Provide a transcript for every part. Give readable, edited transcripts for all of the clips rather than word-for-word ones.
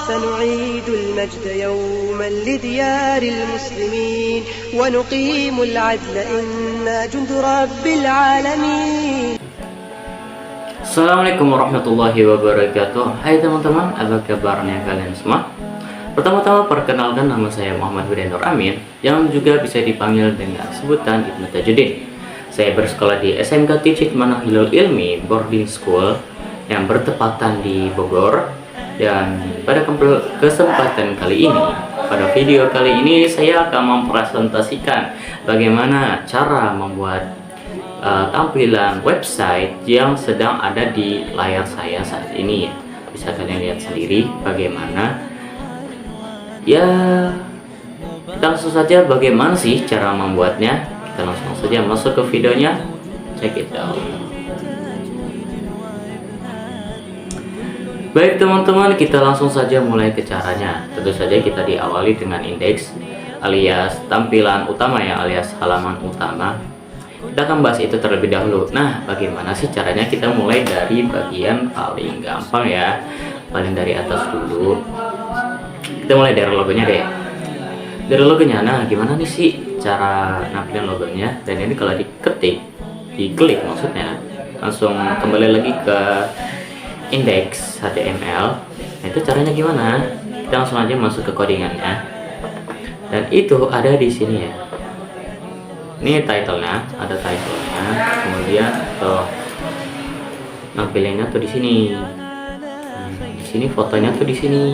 سنعيد المجد يوما لديار المسلمين ونقيم العدل إنا جند رب العالمين. Assalamualaikum warahmatullahi wabarakatuh. Hai teman-teman, apa kabarnya kalian semua? Pertama-tama perkenalkan, nama saya Muhammad Hudin Nur Amin, yang juga bisa dipanggil dengan sebutan Ibnu Tajuddin. Saya bersekolah di SMK Ticik Manahilul Ilmi Boarding School yang bertepatan di Bogor. Dan pada kesempatan kali ini, pada video kali ini saya akan mempresentasikan bagaimana cara membuat tampilan website yang sedang ada di layar saya saat ini. Bisa kalian lihat sendiri bagaimana. Ya, kita langsung saja bagaimana sih cara membuatnya. Kita langsung saja masuk ke videonya. Check it out. Baik teman-teman, kita langsung saja mulai ke caranya. Tentu saja kita diawali dengan indeks alias tampilan utama ya, alias halaman utama. Kita akan bahas itu terlebih dahulu. Nah, bagaimana sih caranya? Kita mulai dari bagian paling gampang ya, paling dari atas dulu. Kita mulai dari logonya deh. Dari logonya, nah gimana nih sih cara nampilin logonya? Dan ini kalau diklik maksudnya, langsung kembali lagi ke indeks HTML. Nah, itu caranya gimana? Kita langsung aja masuk ke codingannya. Dan itu ada di sini ya. Ini title-nya, ada title-nya. Kemudian tuh nampilinnya tuh di sini. Di sini fotonya tuh di sini.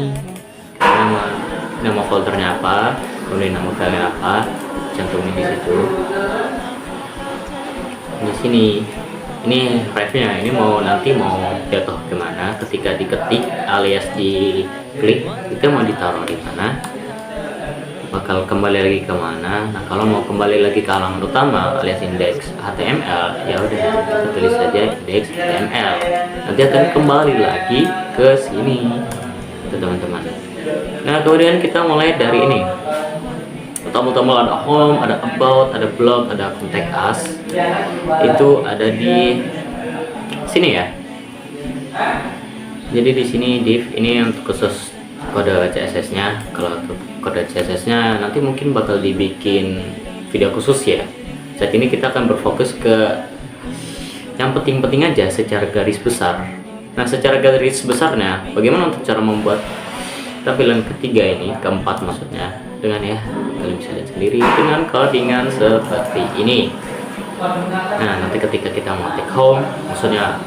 Nama foldernya apa, kemudian nama filenya apa, cantumin di situ. Di sini. Ini drive-nya, ini nanti mau jatuh kemana ketika diketik alias diklik, kita mau ditaruh di mana, bakal kembali lagi kemana. Nah, kalau mau kembali lagi ke halaman utama alias indeks HTML, ya udah kita tulis saja indeks HTML, nanti akan kembali lagi ke sini, itu teman-teman. Nah, kemudian kita mulai dari ini. Pertama-tama ada home, ada about, ada blog, ada contact us. Itu ada di sini ya. Jadi di sini div ini untuk khusus kode CSS-nya. Kalau untuk kode CSS-nya nanti mungkin bakal dibikin video khusus ya. Saat ini kita akan berfokus ke yang penting-penting aja secara garis besar. Nah, secara garis besarnya, bagaimana untuk cara membuat tampilan ketiga ini, keempat maksudnya, dengan ya kalian bisa lihat sendiri dengan codingan seperti ini. Nah, nanti ketika kita mau take home, maksudnya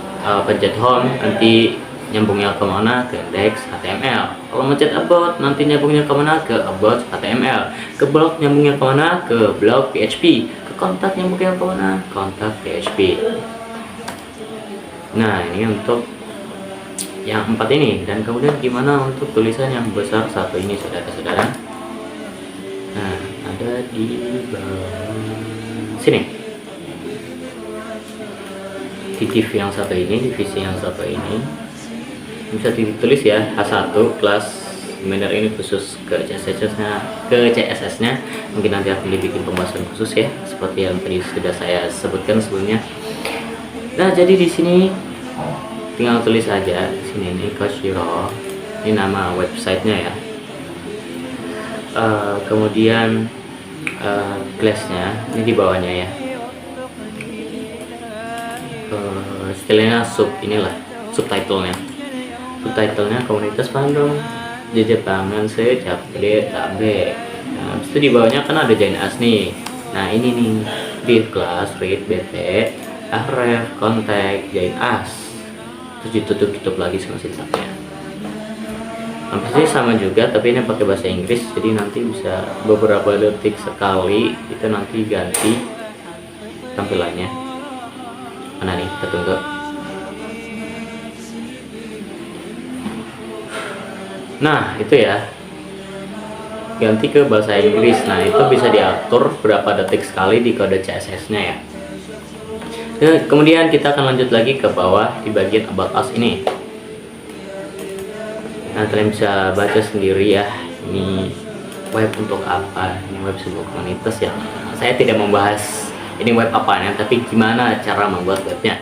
pencet home, nanti nyambungnya kemana? Ke indeks HTML. Kalau mencet about, nanti nyambungnya kemana? Ke about HTML. Ke blog nyambungnya kemana? Ke blog PHP. Ke kontak nyambungnya kemana? Kontak PHP. Nah, ini untuk yang 4 ini. Dan kemudian gimana untuk tulisan yang besar satu ini, saudara-saudara? Nah, ada di bawah sini. Di div yang satu ini, divisi yang satu ini bisa ditulis ya, H1 kelas benar, ini khusus ke CSS-nya. Mungkin nanti akan dibikin pembahasan khusus ya, seperti yang tadi sudah saya sebutkan sebelumnya. Nah, jadi di sini tinggal tulis aja di sini nih, Koshiro. Ini nama websitenya ya. Kemudian class-nya ini di bawahnya ya. Istilahnya inilah subtitle-nya. Subtitle-nya komunitas fandom Jepangan sejak B. Nah, habis itu di bawahnya kan ada join us nih. Nah, ini nih di kelas read bt href contact join us. Terus ditutup lagi sama sintaksnya. Habis ini sama juga, tapi ini pakai bahasa Inggris, jadi nanti bisa beberapa detik sekali kita nanti ganti tampilannya. Mana nih, kita tunggu. Nah, itu ya, ganti ke bahasa Inggris. Nah, itu bisa diatur berapa detik sekali di kode CSS-nya ya. Kemudian kita akan lanjut lagi ke bawah di bagian about us ini. Nah, kalian bisa baca sendiri ya, ini web untuk apa, ini web sebuah komunitas ya. Saya tidak membahas ini web apanya, tapi gimana cara membuat webnya.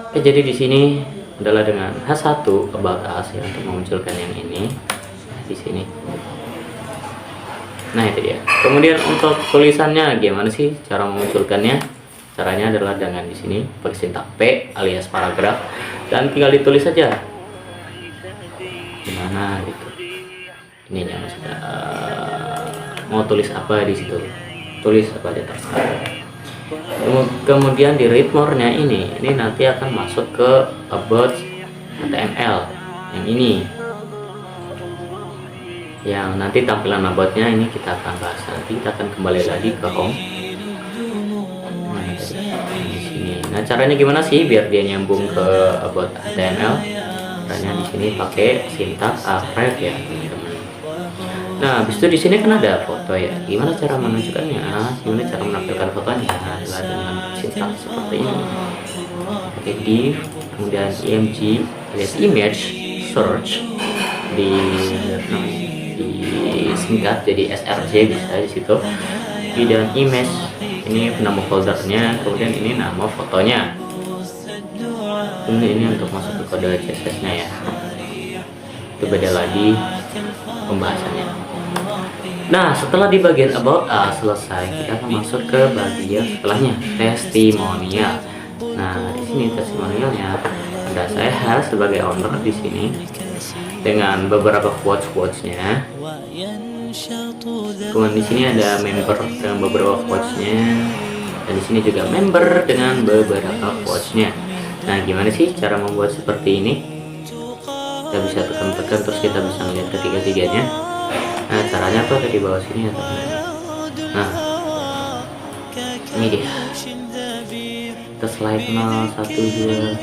Oke, jadi di sini adalah dengan H1 about us ya, untuk memunculkan yang ini di sini. Nah itu dia. Kemudian untuk tulisannya gimana sih cara memunculkannya? Caranya adalah dengan di sini pakai sintak P alias paragraf dan tinggal ditulis saja. Gimana gitu. Ininya maksudnya mau tulis apa di situ. Tulis apa aja terserah. Kemudian di read more-nya ini nanti akan masuk ke about HTML yang ini. Yang nanti tampilan about-nya ini kita akan bahas nanti. Kita akan kembali lagi ke home. Nah, di sini. Nah, caranya gimana sih biar dia nyambung ke about HTML? Caranya di sini pakai sintaks href ya, teman-teman. Nah, habis itu di sini kan ada foto ya. Gimana cara menunjukkannya? Gimana cara menampilkan fotonya? Adalah dengan sintaks seperti ini. Oke, div, kemudian img alias image search disingkat jadi src bisa di situ. Dan image ini nama foldernya, kemudian ini nama fotonya. Kemudian ini untuk masuk ke kode CSS-nya ya. Itu beda lagi pembahasannya. Nah, setelah di bagian about us selesai, kita akan masuk ke bagian setelahnya, testimonial. Nah, di sini testimonialnya ada saya sebagai owner di sini dengan beberapa quotes-nya. Kemudian di sini ada member dengan beberapa quotes-nya, dan di sini juga member dengan beberapa quotes-nya. Nah, gimana sih cara membuat seperti ini? Kita bisa tekan-tekan terus kita bisa melihat ketiga-tiganya. Nah, caranya tuh ada di bawah sini ya, teman-teman. Nah, ini dia. Kita slide 0, 1, 2.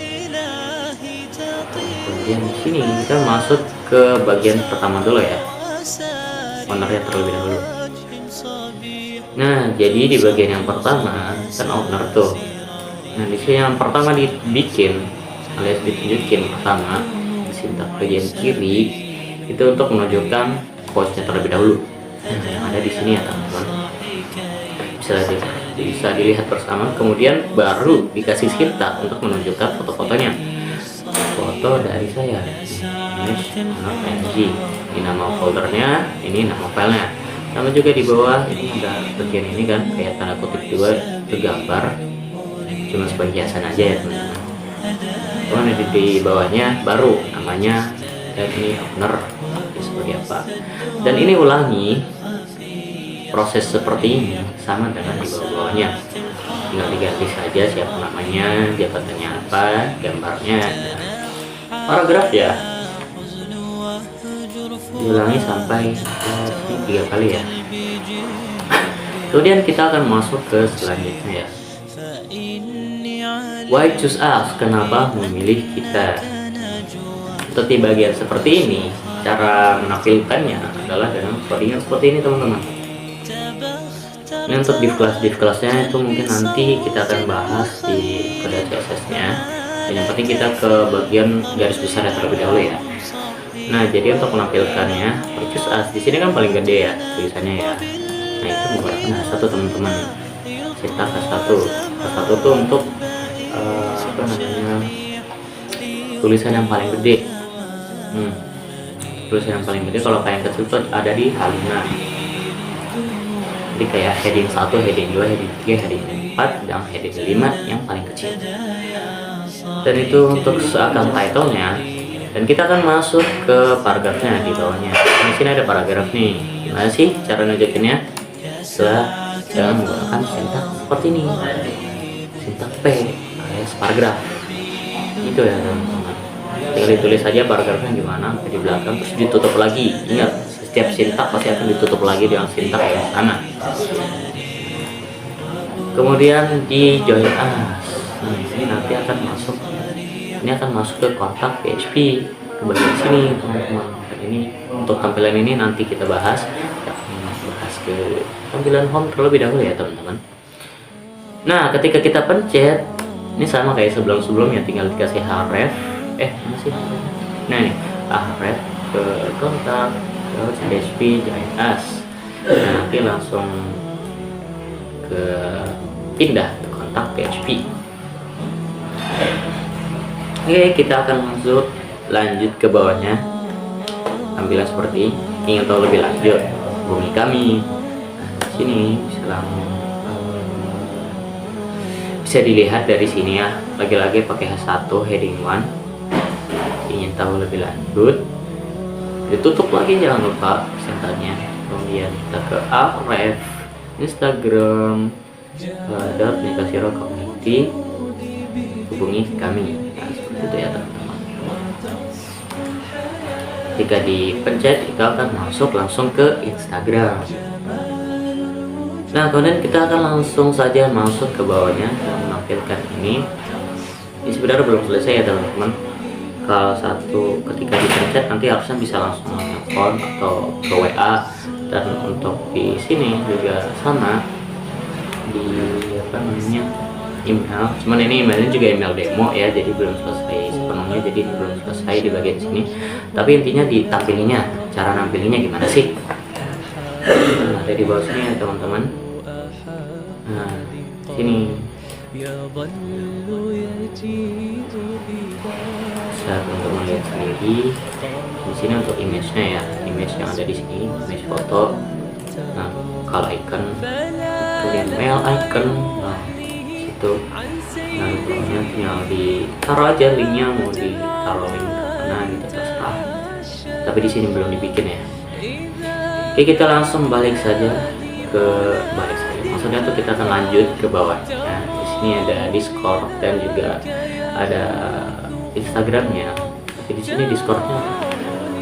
Kemudian di sini kita masuk ke bagian pertama dulu ya, ownernya terlebih dahulu. Nah, jadi di bagian yang pertama kan owner tuh. Nah, di sini yang pertama dibikin alias ditunjukin pertama di sintak bagian kiri itu untuk menunjukkan quotes-nya terlebih dahulu. Nah, yang ada di sini ya, teman-teman. Bisa dilihat bersama. Kemudian baru dikasih sintak untuk menunjukkan foto-fotonya. Foto dari saya, image.png, ini nama foldernya, ini nama filenya. Sama juga di bawah ini ada bagian ini kan kayak tanda kutip juga, itu gambar, cuma sebagai hiasan aja ya, teman-teman. Kemudian di bawahnya baru namanya dan ini owner sebagai apa. Dan ini ulangi proses seperti ini sama dengan di bawah-bawahnya. Tinggal diganti saja siapa namanya, jabatannya apa, gambarnya, paragraf ya. Diulangi sampai 3 kali ya. Kemudian kita akan masuk ke selanjutnya ya. Why choose us? Kenapa memilih kita? Untuk di bagian seperti ini, cara menampilkannya adalah dengan coding seperti ini, teman-teman. Ini untuk div kelasnya itu mungkin nanti kita akan bahas di kode CSS-nya. Yang penting kita ke bagian garis besar terlebih dahulu ya. Nah, jadi untuk menampilkannya, choose us di sini kan paling gede ya tulisannya ya. Nah, itu menggunakan H1, teman-teman. Sintak H1 tuh untuk apa namanya, tulisan yang paling gede. Tulisan yang paling gede. Kalau kayak kecil tuh ada di H5. Jadi kayak heading 1, heading 2, heading 3, heading 4, dan heading 5 yang paling kecil. Dan itu untuk seakan title-nya. Dan kita akan masuk ke paragrafnya di bawahnya. Di sini ada paragraf nih. Gimana sih cara nunjukinnya? Setelah jangan menggunakan sintak seperti ini. Sintak P alias paragraf. Itu ya, teman-teman. Tinggal ditulis saja paragrafnya gimana di belakang, terus ditutup lagi. Ingat, setiap sintak pasti akan ditutup lagi dengan sintak yang sana. Kemudian di join us. Nah, ini nanti akan masuk. Ini akan masuk ke kontak PHP ke bagian sini, teman-teman. Dan ini untuk tampilan ini nanti kita bahas. Kita bahas ke tampilan home terlebih dahulu ya, teman-teman. Nah, ketika kita pencet, ini sama kayak sebelum-sebelumnya, tinggal dikasih href. Masih. Nah, ini href ke kontak PHP join us. Nah, nanti langsung ke pindah ke kontak PHP. Oke, kita akan lanjut ke bawahnya. Tampilan seperti ingin tahu lebih lanjut, hubungi kami. Nah, sini bisa dilihat dari sini ya. Lagi-lagi pakai H1 heading 1. Ingin tahu lebih lanjut, ditutup lagi, jangan lupa senternya. Kemudian kita ke Aref, Instagram, @nikasiro community, hubungi kami. Nah, seperti itu ya teman-teman. Jika dipencet itu akan langsung ke Instagram. Nah, kemudian kita akan langsung saja masuk ke bawahnya yang menampilkan ini. Ini sebenarnya belum selesai ya teman-teman. Kalau ketika dipencet nanti harusnya bisa langsung telepon atau ke WA, dan untuk di sini juga sama di email. Cuman ini emailnya juga email demo ya, jadi belum selesai sepenuhnya, jadi ini belum selesai di bagian sini. Tapi intinya ditampilinya, cara nampilinya gimana sih? Nah, ada di bawah sini ya teman-teman. Nah, sini bisa teman-teman lihat sendiri. Di sini untuk image-nya ya, image yang ada di sini, image foto. Nah, kalau icon, kemudian mail icon, nah situ. Nah, linknya tinggal ditaruh aja linknya, mau ditaruh link mana gitu terserah. Tapi di sini belum dibikin ya. Oke, kita langsung balik saja. Maksudnya tuh kita akan lanjut ke bawah. Nah, di sini ada Discord dan juga ada Instagramnya. Tapi di sini Discordnya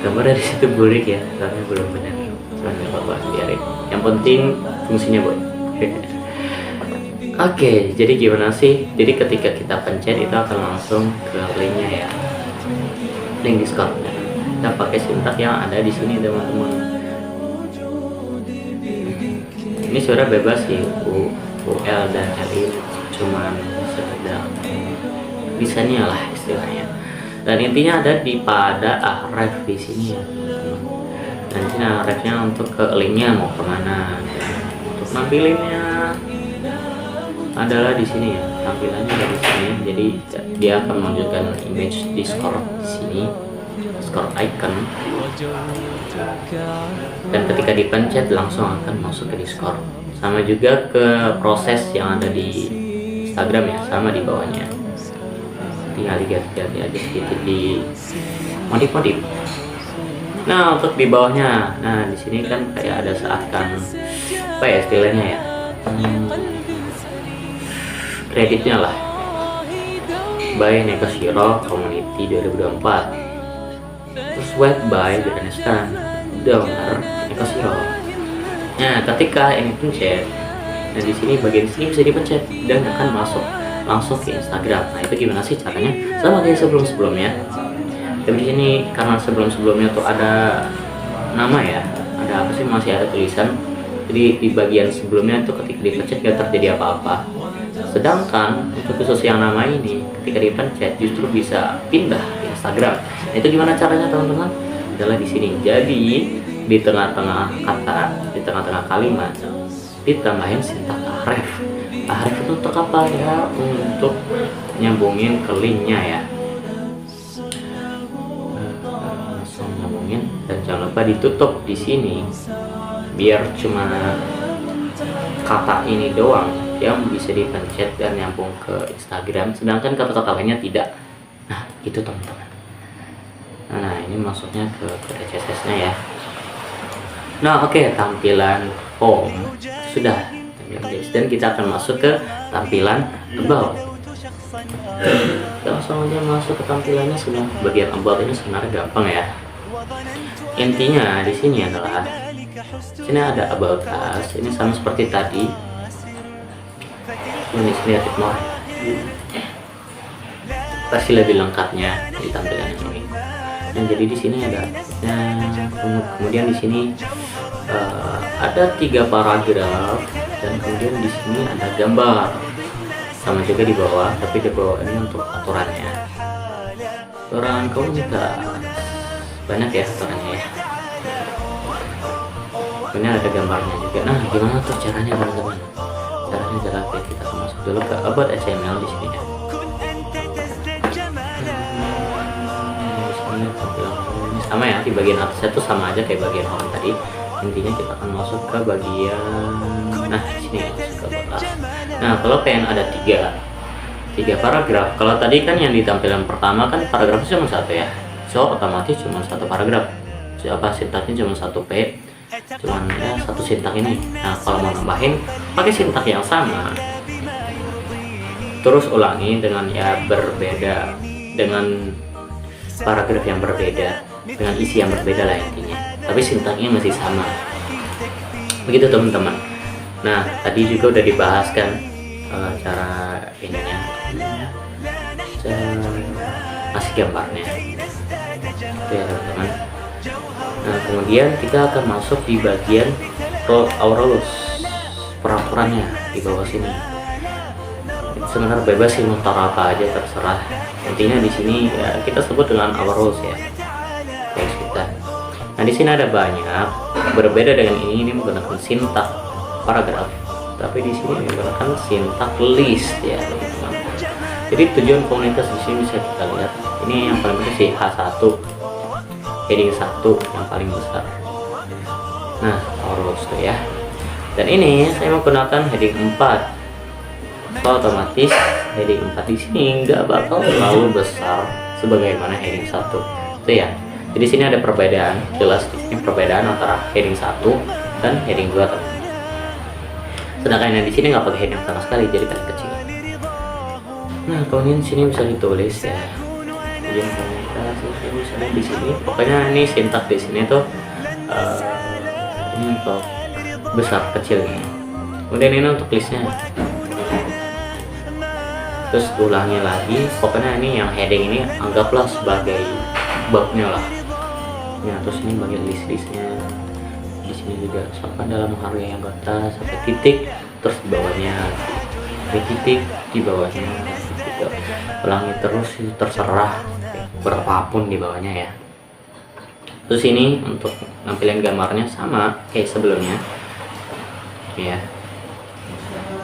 gambarnya di situ burik ya, karena belum benar. Soalnya bapak biarin. Yang penting fungsinya buat. Oke, jadi gimana sih? Jadi ketika kita pencet itu akan langsung ke linknya ya, link Discordnya. Kita pakai sintak yang ada di sini teman-teman. Ini suara bebas sih, UL dan LI, cuman sekedar desainnya lah istilahnya. Dan intinya ada pada Ahref di sini ya teman-teman. Dan di sini Ahrefnya untuk ke linknya mau kemana. Untuk nampilinnya adalah di sini ya, tampilannya dari sini. Jadi dia akan menunjukkan image Discord di sini, Discord icon. Dan ketika dipencet langsung akan masuk ke Discord. Sama juga ke proses yang ada di Instagram ya, sama di bawahnya. Tinggal diganti aja sedikit di modif. Nah, untuk di bawahnya, nah di sini kan kayak ada seakan apa ya istilahnya ya, kreditnya lah, by Nikasiro Community 2024. Terus web by Granistan Donor Nikasiro. Nah, ketika ini pencet, nah di sini bagian sini bisa dipencet dan akan masuk langsung ke Instagram. Nah, itu gimana sih caranya? Sama kayak sebelumnya. Tapi di sini karena sebelumnya tuh ada nama ya, ada apa sih, masih ada tulisan. Jadi di bagian sebelumnya tuh ketika dipencet gak terjadi apa-apa. Sedangkan untuk khusus yang nama ini, ketika dipencet justru bisa pindah ke Instagram. Nah, itu gimana caranya teman-teman? Adalah di sini. Jadi di tengah-tengah kata, di tengah-tengah kalimat ditambahin sintak Ahref. Ahref itu untuk apa ya? Untuk nyambungin ke linknya ya. Langsung nyambungin, dan jangan lupa ditutup di sini biar cuma kata ini doang yang bisa dipencet dan nyambung ke Instagram, sedangkan kata-kata lainnya tidak. Nah, itu teman-teman. Nah, ini masuknya ke CSS-nya ya. Nah, oke, tampilan home sudah, dan kita akan masuk ke tampilan about. Kita langsung aja masuk ke tampilannya. Semua bagian about ini sebenarnya gampang ya. Intinya di sini adalah sini ada about us, ini sama seperti tadi. Ini lihat more. Pasti lebih lengkapnya di tampilan ini. Dan jadi di sini ada, kemudian di sini ada 3 paragraf, dan kemudian di sini ada gambar, sama juga di bawah, tapi di bawah ini untuk aturannya, aturan komunitas banyak ya aturannya ya. Ini ada gambarnya juga. Nah, gimana tuh caranya teman-teman? Caranya adalah kita masuk dulu ke about HTML di sini ya. sama ya, di bagian atasnya tuh sama aja kayak bagian home tadi. Intinya kita akan masuk ke bagian, nah sini masuk ke kotak. Nah kalau pengen ada tiga paragraf, kalau tadi kan yang di tampilan pertama kan paragrafnya cuma satu ya, so otomatis cuma satu paragraf, siapa sintaknya cuma satu p, cuman ya satu sintak ini. Nah kalau mau nambahin pakai sintak yang sama, terus ulangi dengan ya berbeda, dengan paragraf yang berbeda, dengan isi yang berbeda lah intinya, tapi sintaknya masih sama, begitu teman-teman. Nah tadi juga udah dibahas kan cara ininya, cara kasih gambarnya itu ya teman-teman. Nah kemudian kita akan masuk di bagian Auralus, peraturannya di bawah sini. Sebenarnya bebas sih mau taruh apa aja terserah, intinya di sini ya kita sebut dengan Auralus ya guys kita. Nah di sini ada banyak, berbeda dengan ini menggunakan sintak paragraf, tapi di sini menggunakan sintak list ya teman-teman. Jadi tujuan komunitas di sini bisa kita lihat, ini yang paling besar sih H1, heading 1 yang paling besar. Nah Auralus tuh ya, dan ini saya menggunakan heading 4. Otomatis heading 4 di sini nggak bakal terlalu besar sebagaimana heading 1 itu ya. Jadi sini ada perbedaan, jelas di sini perbedaan antara heading 1 dan heading 2 teman. Sedangkan yang di sini nggak pakai heading sama sekali, jadi paling kecil. Nah kemudian sini bisa ditulis ya, kemudian komunitas bisa di sini. Pokoknya ini sintak di sini tuh ini untuk besar kecilnya. Kemudian ini untuk listnya. Terus ulangi lagi, pokoknya ini yang heading ini anggaplah sebagai babnya lah ya. Terus ini bagian list-listnya, di sini juga misalkan dalam menghargai anggota sampai titik, terus di bawahnya sampai titik, di bawahnya gitu. Ulangi terus, terserah berapapun di bawahnya ya. Terus ini untuk nampilin gambarnya sama kayak sebelumnya ya,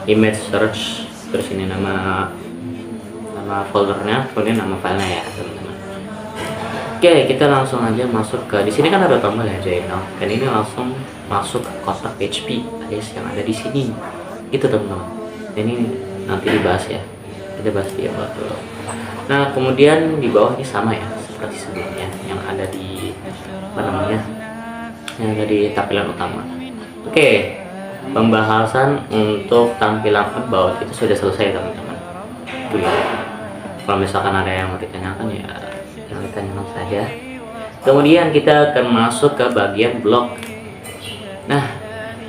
image search, terus ini nama foldernya, kemudian nama filenya ya teman-teman. Oke, kita langsung aja masuk ke, di sini kan ada tombol ya journal, dan ini langsung masuk ke kotak PHP guys yang ada di sini itu teman-teman. Ini nanti dibahas ya, kita bahas di awal dulu. Nah kemudian di bawah ini sama ya seperti sebelumnya yang ada di apa namanya, yang ada di tampilan utama. Oke, pembahasan untuk tampilan about itu sudah selesai teman-teman. Kalau misalkan ada yang mau ditanyakan ya jangan ditanyakan saja. Kemudian kita akan masuk ke bagian blog. Nah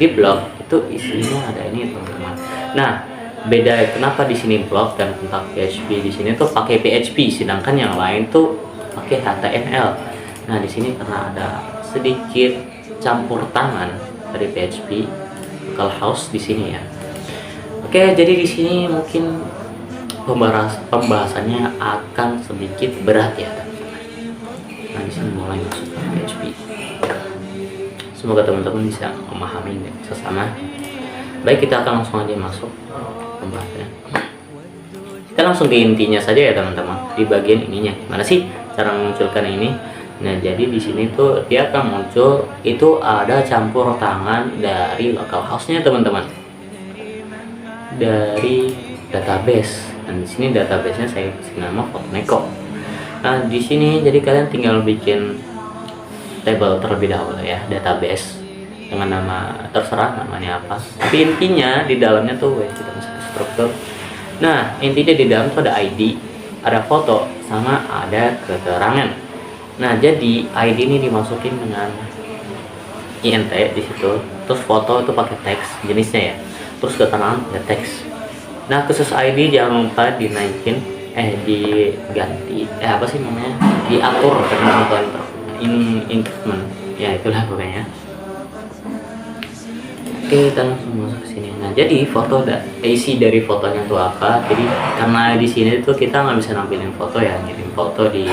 di blog itu isinya ada ini teman-teman. Nah beda kenapa di sini blog dan tentang PHP di sini tuh pakai PHP, sedangkan yang lain tuh pakai HTML. Nah di sini karena ada sedikit campur tangan dari PHP local host di sini ya. Oke, jadi di sini mungkin pembahasannya akan sedikit berat ya teman-teman. Nah di sini mulai masuk ke PHP. Semoga teman-teman bisa memahami sesama. Baik, kita akan langsung aja masuk pembahasannya. Kita langsung ke intinya saja ya teman-teman. Di bagian ininya, gimana sih cara memunculkan ini? Nah jadi di sini tuh dia akan muncul itu ada campur tangan dari local host-nya teman-teman, dari database. Dan di sini database-nya saya kasih nama Photonico. Nah di sini jadi kalian tinggal bikin table terlebih dahulu ya, database dengan nama terserah namanya apa. Tapi intinya di dalamnya tuh kita masuk ke struktur. Nah intinya di dalam tuh ada ID, ada foto, sama ada keterangan. Nah jadi ID ini dimasukin dengan int di situ. Terus foto itu pakai teks jenisnya ya. Terus keterangan ada teks. Nah khusus ID jangan lupa dinaikin, diganti, apa sih namanya, diatur dengan increment ya, itulah pokoknya. Oke, kita langsung masuk ke sini. Nah jadi foto isi dari fotonya itu apa? Jadi karena di sini tuh kita nggak bisa nampilin foto ya, ngirim foto di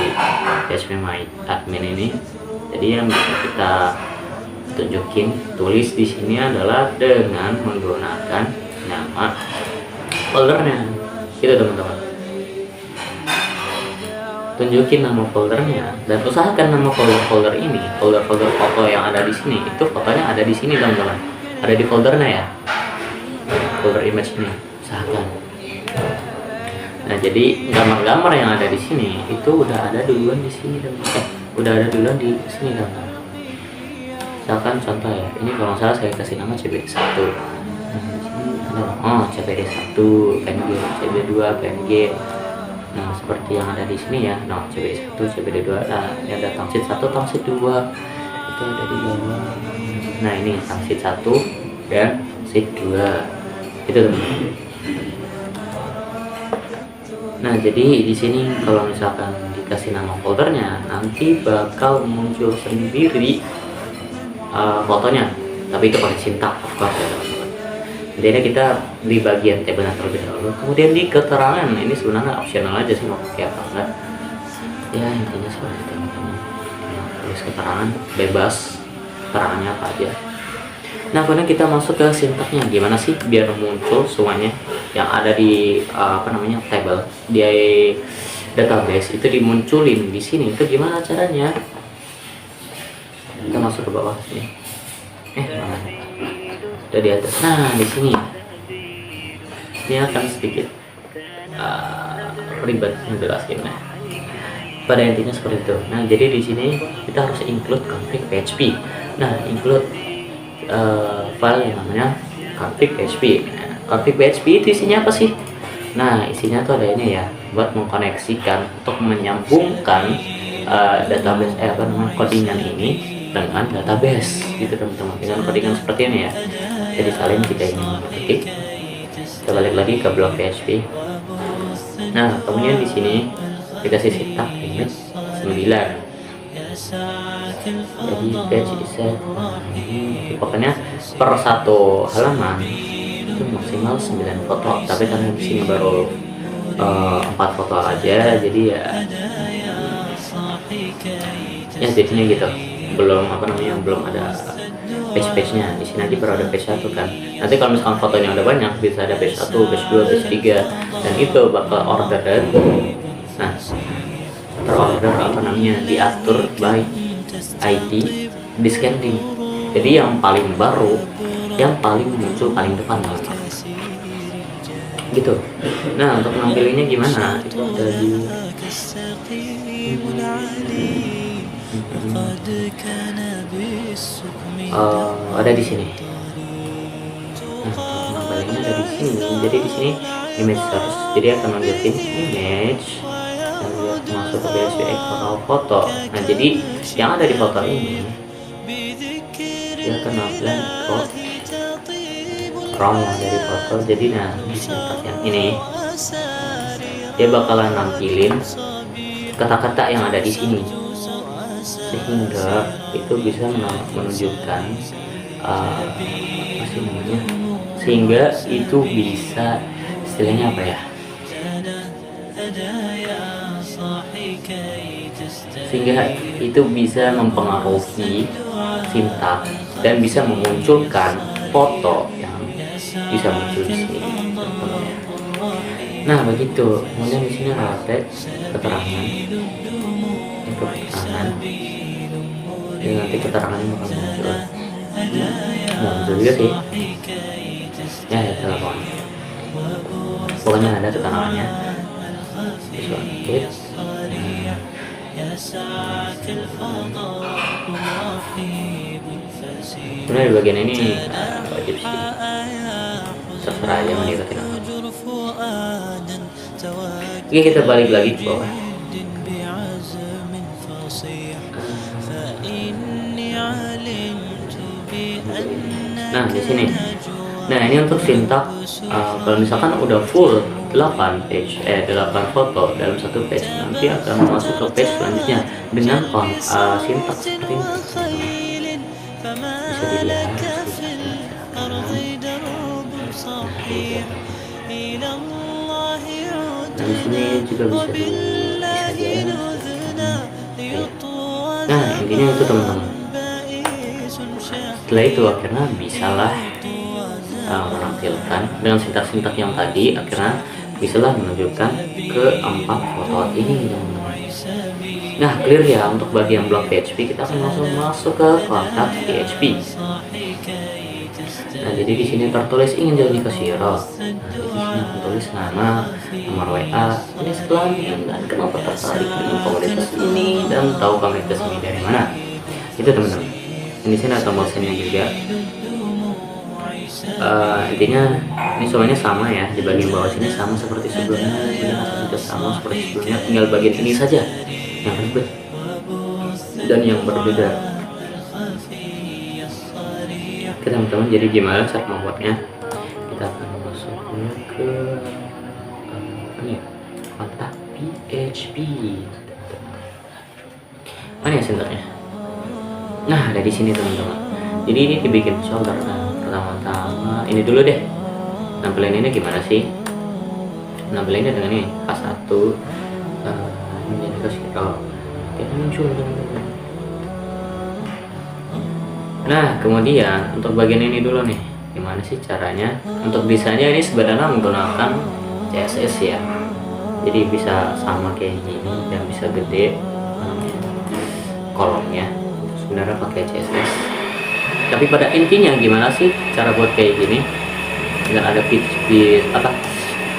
PHP My Admin ini. Jadi yang bisa kita tunjukin, tulis di sini adalah dengan menggunakan nama foldernya gitu teman-teman. tunjukin nama foldernya dan usahakan nama folder ini, folder foto yang ada di sini itu fotonya ada di sini teman-teman, ada di foldernya ya, folder image ini usahakan. Nah jadi gambar-gambar yang ada di sini itu udah ada duluan di sini teman-teman, udah ada duluan di sini teman-teman. Misalkan contoh ya, ini kalau nggak salah saya kasih nama CBD1. Oh, CBD1, PNG, CBD2, PNG. Nah, seperti yang ada di sini ya. Nah, CBD1, CBD2. Nah, ini ada tangsit 1, tangsit 2. Itu ada di bawah. Nah, ini tangsit 1 dan tangsit 2. Itu teman-teman. Nah, jadi di sini kalau misalkan dikasih nama foldernya, nanti bakal muncul sendiri fotonya. Tapi itu pakai sintak, of course ya teman-teman. Jadi kita di bagian tabelnya terlebih dahulu, kemudian di keterangan ini sebenarnya optional aja sih mau pakai apa enggak. Ya intinya seperti itu teman-teman. Tulis keterangan bebas, keterangannya apa aja. Nah kemudian kita masuk ke sintaknya, gimana sih biar muncul semuanya yang ada di tabel di database itu dimunculin di sini. Itu gimana caranya? Kita masuk ke bawah sini. Mana? Udah di atas. Nah di sini ini akan sedikit ribet menjelaskan. Nah, pada intinya seperti itu. Nah jadi di sini kita harus include config PHP. Nah include file yang namanya config PHP. Nah, config PHP itu isinya apa sih? Nah isinya tuh ada ini ya, buat mengkoneksikan untuk menyambungkan database codingan ini dengan database gitu teman-teman, dengan codingan seperti ini ya. Jadi salin kita ingin ketik, kita balik lagi ke blok PHP. Nah kemudian di sini dikasih sintak image 9. Jadi page set pokoknya per satu halaman itu maksimal 9 foto, tapi karena di sini baru 4 foto aja, jadi ya jadinya gitu, belum belum ada page-nya. Di sini aja baru ada page 1 kan. Nanti kalau misalkan fotonya udah banyak bisa ada page 1, page 2, page 3, dan itu bakal ordered. Nah terorder diatur by ID descending. Jadi yang paling baru, yang paling muncul paling depan gitu. Nah untuk nampilinnya gimana? Itu ada di ada di sini. Nah nampilinnya ada di sini. Jadi di sini image search, jadi akan nunjukin image dan dia masuk ke PHP foto. Nah jadi yang ada di foto ini dia akan nampilin raw yang dari foto. Jadi nah di sintak yang ini dia bakalan nampilin kata-kata yang ada di sini, sehingga itu bisa menunjukkan sehingga itu bisa istilahnya apa ya, sehingga itu bisa mempengaruhi sintak dan bisa memunculkan foto yang bisa muncul di sini. Nah begitu. Kemudian di sini ada teks keterangan, jadi nanti keterangannya bakal muncul. Muncul juga sih. Ya telepon. Pokoknya ada keterangannya. Sebenarnya di bagian ini wajib sih, terserah aja mau diikutin. Oke kita balik lagi ke bawah. Nah di sini. Nah ini untuk sintak. Kalau misalkan udah full 8 foto dalam satu page, nanti akan masuk ke page selanjutnya dengan sintak seperti ini. Bisa dilihat. Nah di sini juga bisa dilihat. Nah intinya itu teman-teman. Setelah itu akhirnya bisalah menampilkan dengan sintak-sintak yang tadi, akhirnya bisalah menunjukkan ke 4 foto ini teman-teman. Nah, clear ya untuk bagian blok PHP. Kita akan langsung masuk ke kontak PHP. Nah, jadi di sini tertulis ingin jadi ke Siro. Nah, di sini aku tulis nama, nomor WA, jenis kelamin, dan kenapa tertarik dengan komunitas ini dan tahu komunitas ini dari mana. Itu teman-teman. Di sini ada tombol sendnya juga. Intinya ini semuanya sama ya, di bagian bawah sini sama seperti sebelumnya, sudah sama seperti sebelumnya, tinggal bagian ini saja yang ribet dan yang berbeda. Oke teman-teman, jadi gimana cara membuatnya? Kita akan masuknya ke kontak PHP. Mana ya senternya? Nah, ada di sini teman-teman. Jadi ini dibikin folder. Nah, pertama-tama ini dulu deh. Nampilin ini gimana sih? Nampilinnya dengan ini K1 ini ke Siro. Oke, muncul teman-teman. Nah, kemudian untuk bagian ini dulu nih, gimana sih caranya? Untuk desainnya ini sebenarnya menggunakan CSS ya. Jadi bisa sama kayak gini dan bisa gede kolomnya. Sebenarnya pakai CSS. Tapi pada intinya gimana sih cara buat kayak gini? Dengan ada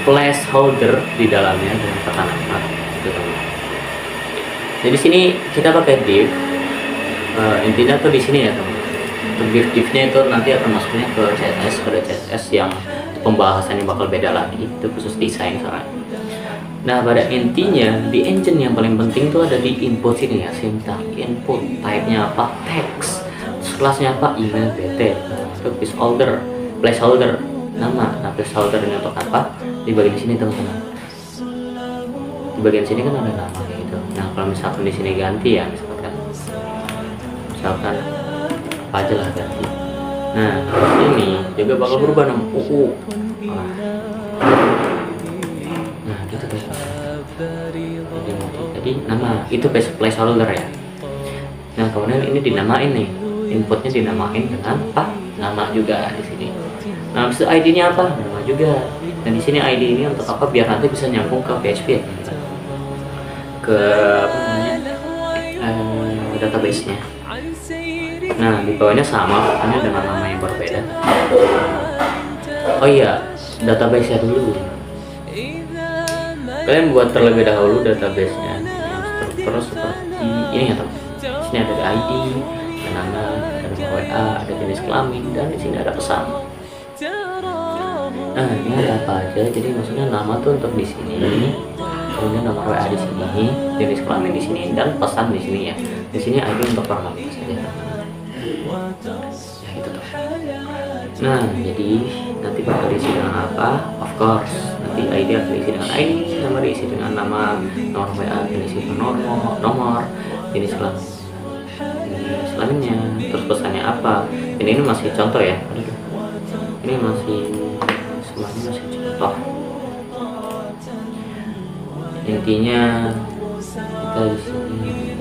placeholder di dalamnya dengan tekanan F. Gitu, teman. Jadi sini kita pakai div. Intinya tuh di sini ya teman. Divnya itu nanti akan masuknya ke CSS, pada CSS yang pembahasannya bakal beda lagi, itu khusus desain soalnya. Nah, pada intinya di engine yang paling penting itu ada di input sini ya, syntax input, type-nya apa, text, kelasnya apa, email, bt, itu placeholder, nama. Nah, placeholder ini untuk apa? Di bagian sini teman-teman. Di bagian sini kan ada nama kayak gitu. Nah, kalau misalkan di sini ganti ya, misalkan apa aja lah ganti. Nah, ini juga bakal berubah nama UU. Nah, gitu guys. Jadi nama itu placeholder ya. Nah, kemudian ini dinamain nih, inputnya dinamain dengan apa? Nama juga di sini. Nah, ID-nya apa? Nama juga. Dan di sini ID ini untuk apa? Biar nanti bisa nyambung ke PHP ya, ke apa namanya? Database-nya. Nah, di bawahnya sama, hanya dengan nama yang berbeda. Oh iya, database-nya dulu. Kalian buat terlebih dahulu database-nya. Terus seperti ini ya teman. Di sini ada ID, ada nama, ada nomor WA, ada jenis kelamin, dan di sini ada pesan. Nah, ini ada apa aja? Jadi maksudnya nama tuh untuk di sini, kemudian nomor WA di sini, jenis kelamin di sini, dan pesan di sini ya. Di sini ID untuk formalitas saja. Ya gitu tuh. Nah, jadi nanti bakal diisi dengan apa? Of course, nanti ID akan diisi dengan ID, nomor diisi dengan nama, nomor WA diisi dengan nomor, jenis kelaminnya, terus pesannya apa? Ini masih contoh ya. Ini masih semuanya masih contoh. Intinya kita di sini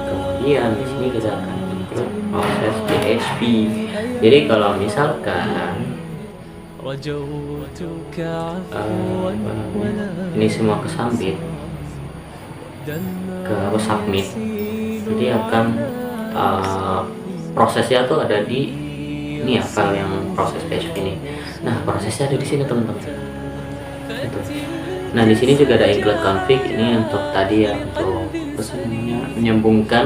kemudian di sini kita akan proses PHP. Jadi kalau misalkan ini semua kesambit ke submit, jadi akan prosesnya tuh ada di ini ya, file yang proses PHP ini. Nah, prosesnya ada di sini teman-teman. Nah, di sini juga ada include config, ini untuk tadi ya, untuk menyambungkan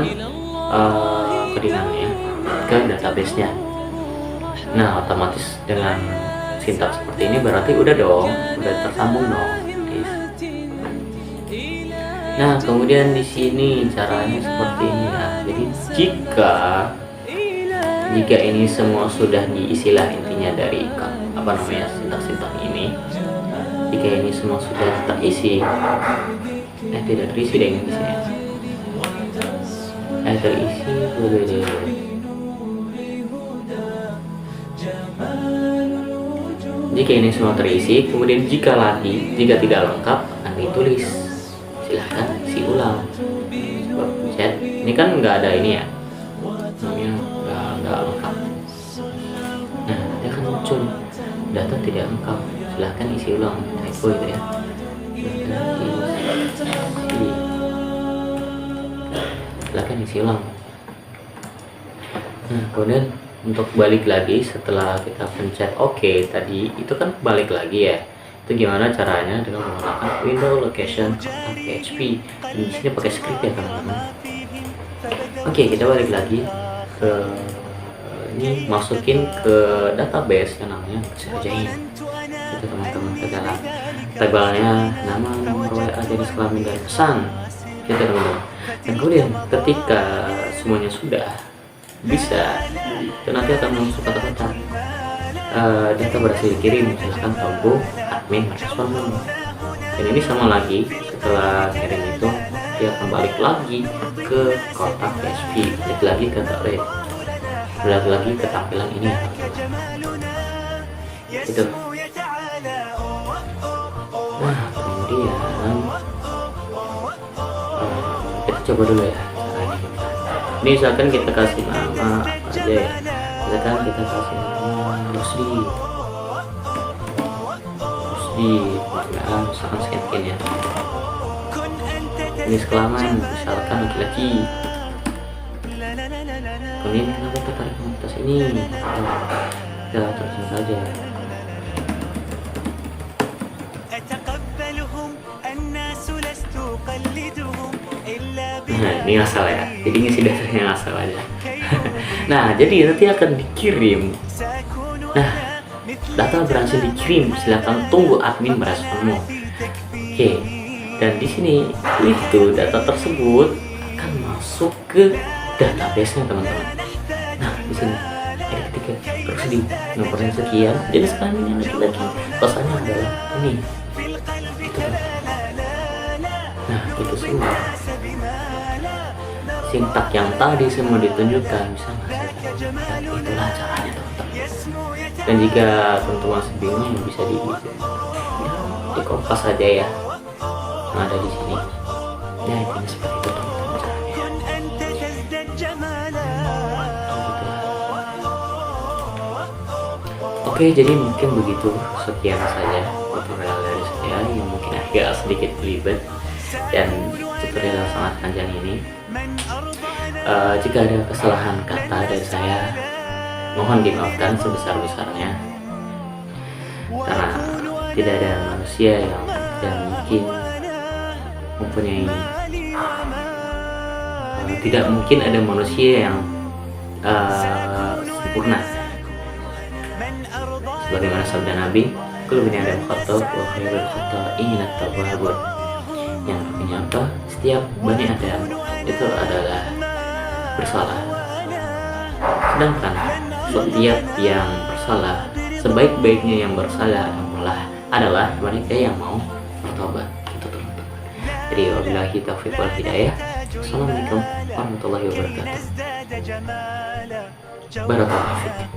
kedengannya ke database-nya. Nah, otomatis dengan sintaks seperti ini berarti udah dong, udah tersambung dong. Nah, kemudian di sini caranya seperti ini ya. Jadi jika ini semua sudah diisi lah, intinya dari apa namanya sintaks ini. Jika ini semua sudah terisi, tidak terisi deh di sini. Terisi jika ini semua terisi, kemudian jika tidak lengkap akan ditulis, silahkan isi ulang. Chat ini kan nggak ada ini ya, namanya nggak lengkap. Nah, nanti akan muncul data tidak lengkap, silahkan isi ulang, typo itu ya. silahkan isi ulang. Nah, kemudian untuk balik lagi setelah kita pencet OK tadi, itu kan balik lagi ya. Itu gimana caranya? Dengan menggunakan window location kontak PHP. Dan di sini pakai script ya teman-teman. Oke, kita balik lagi ke ini, masukin ke database yang namanya Serjain. Itu teman-teman, segala tabelnya nama, nomor WA, jenis kelamin, dan pesan. Itu teman-teman. Dan kemudian ketika semuanya sudah bisa, itu nanti akan masuk kata-kata data berhasil dikirim, silahkan tombol admin merespon. Dan ini sama lagi, setelah kirim itu dia akan balik lagi ke kotak PHP, balik lagi ke balik lagi ke tampilan ini gitu. Nah, kemudian kita coba dulu ya caranya. Ini misalkan kita kasih nama apa aja ya, misalkan kita kasih nama Rusdi, misalkan skin ya. Ini kelamin misalkan laki-laki. Kemudian kenapa tertarik komunitas ini? Kita teruskan saja. Nah, ini asal ya, jadi ngisi dasarnya asal aja. Nah, jadi nanti akan dikirim. Nah, data berhasil dikirim, silahkan tunggu admin meresponmu. Oke, dan di sini itu data tersebut akan masuk ke database-nya teman-teman. Nah, di sini ada ketika terus di nomornya sekian, jadi sekarang ini lagi pesannya adalah ini. Gitu. Nah, itu semua sintak yang tadi semua ditunjukkan, bisa menghasilkan. Dan itulah caranya teman-teman. Dan jika teman-teman masih bingung, bisa di kompas saja ya yang ada di sini. Ya, intinya seperti itu teman-teman caranya. Oke, jadi mungkin begitu, sekian saja tutorial dari saya yang mungkin agak sedikit belibet dan tutorial yang sangat panjang ini. Jika ada kesalahan kata dari saya, mohon dimaafkan sebesar-besarnya, karena tidak ada manusia yang mungkin mempunyai tidak mungkin ada manusia yang sempurna. Sebagaimana sabda Nabi, kullu bani Adam khata' wa khairul khata'in at-tawwabun. Yang artinya apa? Setiap bani Adam itu adalah bersalah. Sedangkan setiap yang bersalah, sebaik-baiknya yang bersalah adalah mereka yang mau bertobat. Itu teman-teman. Jadi wabillahi taufiq wal hidayah. Assalamualaikum warahmatullahi wabarakatuh. Barakallahu fiik.